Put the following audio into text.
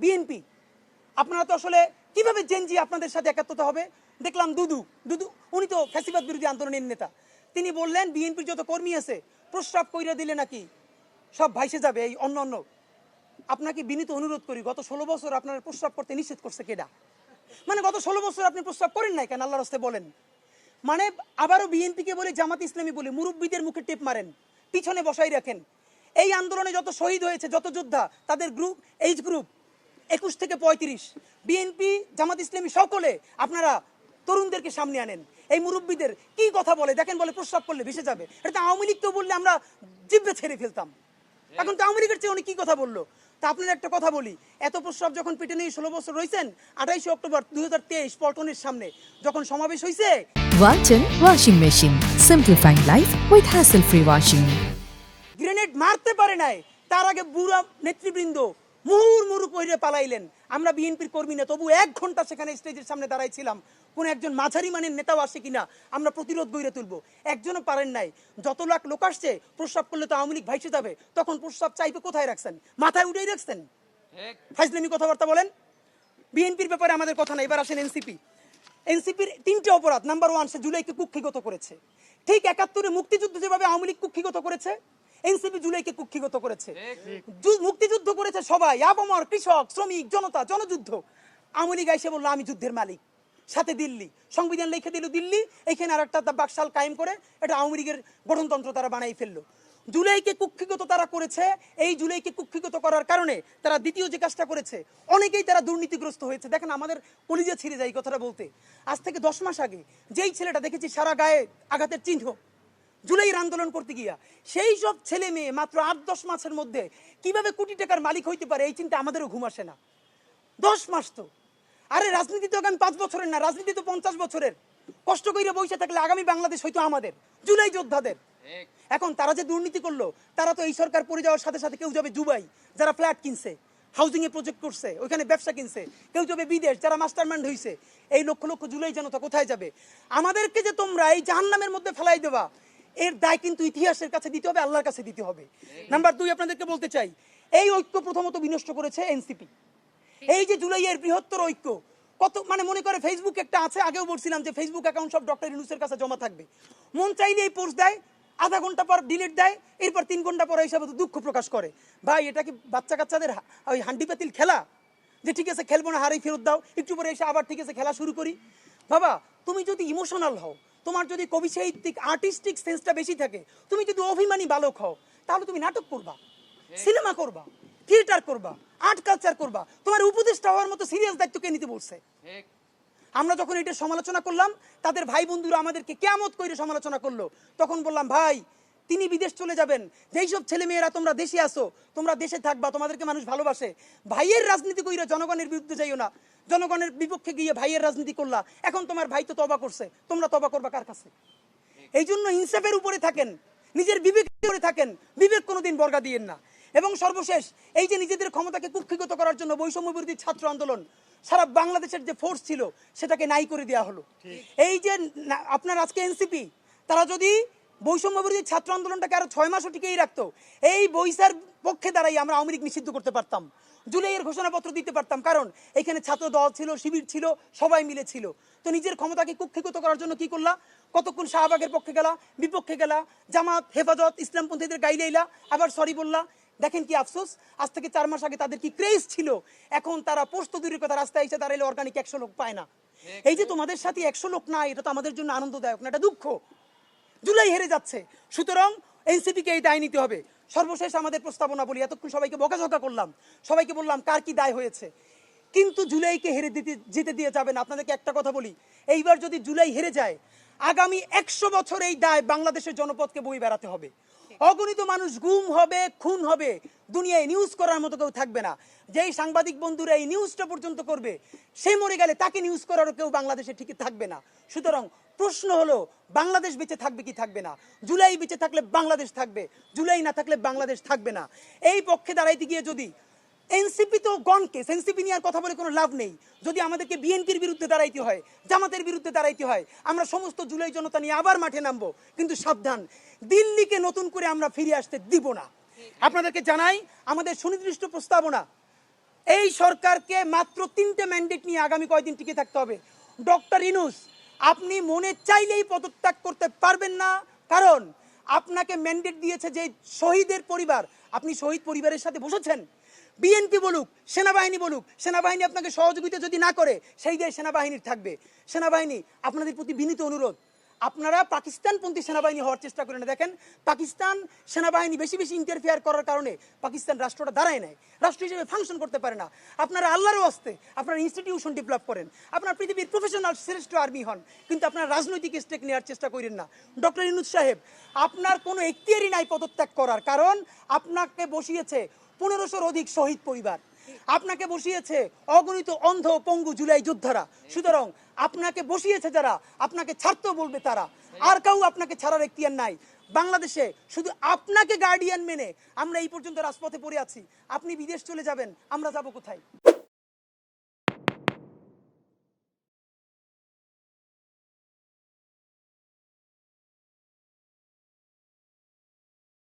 BNP, আপনারা তো আসলে কিভাবে জেনজি আপনাদের সাথে একাত্মতা হবে? দেখলাম দুদু দুদু উনি তো ফ্যাসিবাদ বিরোধী আন্দোলনের নেতা, তিনি বললেন বিএনপির যত কর্মী আছে প্রস্রাব কইরা দিলে নাকি সব ভাইসে যাবে এই অন্য অন্য। আপনাকে বিনীত অনুরোধ করি, গত 16 বছর আপনার প্রস্রাব করতে নিষেধ করছে কেডা? মানে গত 16 বছর আপনি প্রস্রাব করেন নাই কেন? আল্লাহর রাস্তায় বলেন। মানে আবারও বিএনপিকে বলে, জামাত ইসলামী বলে মুরব্বীদের মুখে টেপ মারেন, পিছনে বসাই রাখেন। এই আন্দোলনে যত শহীদ হয়েছে, যত যোদ্ধা, তাদের গ্রুপ, এইজ গ্রুপ 21 থেকে 35, বিএনপি জামাত ইসলামী সকলে আপনারা তরুণদেরকে সামনে আনেন। এই মুরব্বীদের কি কথা বলে দেখেন, বলে প্রস্রাব করলে ভেসে যাবে। এটা তো আওয়ামী লীগ তো বললে আমরা জিভে ছেড়ে ফেলতাম, এখন তো আওয়ামী লীগের চেয়ে উনি কি কথা বললো। তা আপনার একটা কথা বলি, এত প্রস্রাব যখন পেটে নিয়ে 16 বছর রয়েছেন, 28 অক্টোবর 2023 পল্টনের সামনে যখন সমাবেশ হয়েছে, Walton Washing Machine. Simplifying life with hassle-free washing. Grenade মারতে পারে নাই, তার আগে বুড়া নেতৃবৃন্দ মুহুর্মুহু কইরে পালাইলেন। আমরা বিএনপির কর্মী না, তবু 1 ঘন্টা সেখানে স্টেজের সামনে দাঁড়াইছিলাম, কোন একজন মাঝারি মানের নেতাও আসে কিনা আমরা প্রতিরোধ গড়ে তুলবো। একজনও পারেন নাই। যত লাখ লোক আসছে, প্রস্রাব করলে তো আওয়ামী লীগ ভাইসে যাবে, তখন প্রস্রাব চাইবে কোথায় রাখছেন? মাথায় উঠেই রাখছেন। ফাইজলামি কথাবার্তা বলেন। বিএনপির ব্যাপারে আমাদের কথা না। এবার আসেন এনসিপি। এনসিপির 3টে অপরাধ। নাম্বার 1, সে জুলাইকে কুক্ষিগত করেছে। ঠিক 71-এ মুক্তিযুদ্ধ যেভাবে আওয়ামী লীগ কুক্ষিগত করেছে, এনসিপি জুলাইকে কুক্ষিগত করেছে। মুক্তিযুদ্ধ করেছে সবাই, আপামর, কৃষক, শ্রমিক, জনতা, জনযুদ্ধ। আওয়ামী লীগ এসে বললো আমি যুদ্ধের মালিক, সাথে দিল্লি, সংবিধান লিখে দিল দিল্লি, এইখানে আর একটা বাকশাল কায়েম করে এটা আওয়ামী লীগের গঠনতন্ত্র তারা বানাই ফেললো। জুলাইকে কুক্ষিগত তারা করেছে। এই জুলাইকে কুক্ষিগত করার কারণে তারা দ্বিতীয় যে কাজটা করেছে, অনেকেই তারা দুর্নীতিগ্রস্ত হয়েছে। দেখেন, আমাদের কলিজা ছিঁড়ে যায় কথাটা বলতে। আজ থেকে 10 মাস আগে যেই ছেলেটা দেখেছি সারা গায়ে আঘাতের চিহ্ন, জুলাইয়ের আন্দোলন করতে গিয়া, সেই সব ছেলে মেয়ে মাত্র 8-10 মাসের মধ্যে কিভাবে কোটি টাকার মালিক হইতে পারে, এই চিন্তা আমাদেরও ঘুম আসে না। 10 মাস তো, আরে রাজনীতি তো আগামী 5 বছরের না, রাজনীতি তো 50 বছরের। কষ্ট করে বসে থাকলে আগামী বাংলাদেশ হয়তো আমাদের, জুলাই যোদ্ধাদের। এখন তারা যে দুর্নীতি করলো, তারা তো এই সরকার পড়ে যাওয়ার সাথে সাথে কেউ যাবে দুবাই, যারা ফ্ল্যাট কিনছে, হাউজিং এ প্রজেক্ট করছে, ওইখানে ব্যবসা কিনছে, কেউ যাবে বিদেশ, যারা মাস্টারমাইন্ড হয়েছে। এই লক্ষ লক্ষ জুলাই জনতা কোথায় যাবে? আমাদেরকে যে তোমরা এই জাহান্নামের মধ্যে ফেলাই দেবা, এর দায় কিন্তু ইতিহাসের কাছে দিতে হবে, আল্লাহর কাছে দিতে হবে। নাম্বার 2, আপনাদেরকে বলতে চাই, এই ঐক্য প্রথমত বিনষ্ট করেছে এনসিপি। এই যে জুলাইয়ের বৃহত্তর ঐক্য, কত মানে মনে করে ফেসবুক একটা আছে, আগেও বলছিলাম যে ফেসবুক অ্যাকাউন্ট সব ডক্টর ইউনূসের কাছে জমা থাকবে। মন চাইলে এই পোস্ট দেয়, আধা ঘন্টা পর ডিলিট দেয়, এরপর 3 ঘন্টা পর হিসাবে দুঃখ প্রকাশ করে। ভাই, এটা কি বাচ্চা কাচ্চাদের ওই হান্ডি পাতিল খেলা যে ঠিক আছে খেলবো না, হারেই ফেরত দাও, একটু পরে এসে আবার ঠিক আছে খেলা শুরু করি? বাবা, তুমি যদি ইমোশনাল হও, তোমার যদি কবি সাহিত্যিক আর্টিস্টিক সেন্সটা বেশি থাকে, তুমি যদি অভিমানী বালক হও, তাহলে তুমি নাটক করবা, সিনেমা করবা, থিয়েটার করবা, আর্ট কালচার করবা। তোমার উপদেষ্টা হওয়ার মতো সিরিয়াস দায়িত্ব কে নিতে বলছে? আমরা যখন এটা সমালোচনা করলাম, তাদের ভাই বন্ধুরা আমাদেরকে কিয়ামত কইরে সমালোচনা করলো। তখন বললাম, ভাই, তিনি বিদেশ চলে যাবেন, যেই সব ছেলে মেয়েরা তোমরা দেশে আসো, তোমরা দেশে থাকবা, তোমাদেরকে মানুষ ভালোবাসে। ভাইয়ের রাজনীতি কইরা জনগণের বিরুদ্ধে যাইও না। জনগণের বিপক্ষে গিয়ে ভাইয়ের রাজনীতি করলা, এখন তোমার ভাই তো তবা করছে, তোমরা তবা করবা কার কাছে? এই জন্য ইনসাফের উপরে থাকেন, নিজের বিবেকের উপরে থাকেন, বিবেক কোনোদিন বর্গা দিয়েন না। এবং সর্বশেষ, এই যে নিজেদের ক্ষমতাকে কুক্ষিগত করার জন্য বৈষম্য বিরোধী ছাত্র আন্দোলন, সারা বাংলাদেশের যে ফোর্স ছিল সেটাকে নাই করে দেওয়া হলো। এই যে আপনার আজকে এনসিপি, তারা যদি বৈষম্য বিরোধী ছাত্র আন্দোলনটাকে আরো 6 মাসও টিকেই রাখতো, এই বৈশার পক্ষে দাঁড়াই আমরা আওয়ামী লীগ নিষিদ্ধ করতে পারতাম, জুলাইয়ের ঘোষণাপত্র দিতে পারতাম। কারণ এখানে ছাত্র দল ছিল, শিবির ছিল, সবাই মিলে ছিল। তো নিজের ক্ষমতাকে কুক্ষিগত করার জন্য কি করলা? কতক্ষণ শাহবাগের পক্ষে গেলা, বিপক্ষে গেলা, জামাত, হেফাজত, ইসলামপন্থীদের গাইলেইলা, আবার সরি বললা। দেখেন কি আফসোস, আজ থেকে 4 মাস আগে তাদের কি ক্রেজ ছিল, এখন তারা পোস্ত দূরের কথা, রাস্তায় এসে দাঁড়াইলে অর্গানিক 100 লোক পায় না। এই যে তোমাদের সাথে 100 লোক না, এটা তো আমাদের জন্য আনন্দদায়ক না, এটা দুঃখ। জুলাই হেরে যাচ্ছে, সুতরাং এনসিপিকে এই দায় নিতে হবে। সর্বশেষ আমাদের প্রস্তাবনা বলি, এতক্ষণ সবাইকে বকাঝকা করলাম, সবাইকে বললাম কার কি দায় হয়েছে, কিন্তু জুলাইকে হেরে যেতে দিয়ে যাবেন। আপনাদেরকে একটা কথা বলি, এইবার যদি জুলাই হেরে যায়, আগামী 100 বছর এই দায় বাংলাদেশের জনপদকে বই বেড়াতে হবে। অগণিত মানুষ গুম হবে, খুন হবে, দুনিয়ায় নিউজ করার মতো কেউ থাকবে না। যেই সাংবাদিক বন্ধুরা এই নিউজটা পর্যন্ত করবে, সে মরে গেলে তাকে নিউজ করারও কেউ বাংলাদেশে ঠিক থাকবে না। সুতরাং প্রশ্ন হলো, বাংলাদেশ বেঁচে থাকবে কি থাকবে না? জুলাই বেঁচে থাকলে বাংলাদেশ থাকবে, জুলাই না থাকলে বাংলাদেশ থাকবে না। এই পক্ষে দাঁড়াইতে গিয়ে যদি এনসিপি তো গণকে এনসিপি নিয়ে আর কথা বলে কোনো লাভ নেই। যদি আমাদেরকে বিএনপির বিরুদ্ধে দাঁড়াইতে হয়, জামাতের বিরুদ্ধে দাঁড়াইতে হয়, আমরা সমস্ত জুলাই জনতা নিয়ে আবার মাঠে নামবো। কিন্তু সাবধান, দিল্লিকে নতুন করে আমরা ফিরে আসতে দিব না। আপনাদেরকে জানাই আমাদের সুনির্দিষ্ট প্রস্তাবনা, এই সরকারকে মাত্র 3টে ম্যান্ডেট নিয়ে আগামী কয়েকদিন টিকে থাকতে হবে। ডক্টর ইউনূস, আপনি মনে চাইলেই পদত্যাগ করতে পারবেন না, কারণ আপনাকে ম্যান্ডেট দিয়েছে যে শহীদের পরিবার, আপনি শহীদ পরিবারের সাথে বসেছেন। বিএনপি বলুক, সেনাবাহিনী বলুক, সেনাবাহিনী আপনাকে সহযোগিতা যদি না করে সেই দেশ সেনাবাহিনীর থাকবে। সেনাবাহিনী, আপনাদের প্রতি বিনীত অনুরোধ, আপনারা পাকিস্তানপন্থী সেনাবাহিনী হওয়ার চেষ্টা করেন। দেখেন, পাকিস্তান সেনাবাহিনী বেশি বেশি ইন্টারফেয়ার করার কারণে পাকিস্তান রাষ্ট্রটা দাঁড়ায় নেয়, রাষ্ট্র হিসেবে ফাংশন করতে পারে না। আপনারা আল্লাহরও আস্তে আপনারা ইনস্টিটিউশন ডেভেলপ করেন, আপনার পৃথিবীর প্রফেশনাল শ্রেষ্ঠ আর্মি হন, কিন্তু আপনারা রাজনৈতিক স্টেক নেওয়ার চেষ্টা করেন না। ডক্টর ইউনূস সাহেব, আপনার কোনো এখতিয়ারই নাই পদত্যাগ করার, কারণ আপনাকে বসিয়েছে 1500-র অধিক শহীদ পরিবার, আপনাকে বসিয়েছে অগণিত অন্ধ পঙ্গু জুলাই যোদ্ধারা। সুতরাং আপনাকে বসিয়েছে যারা, আপনাকে ছাড়তেও বলবে তারা, আর কেউ আপনাকে ছাড়ার এখতিয়ার নাই। বাংলাদেশে শুধু আপনাকে গার্ডিয়ান মেনে আমরা এই পর্যন্ত রাজপথে পড়ে আছি। আপনি বিদেশ চলে যাবেন, আমরা যাব কোথায়?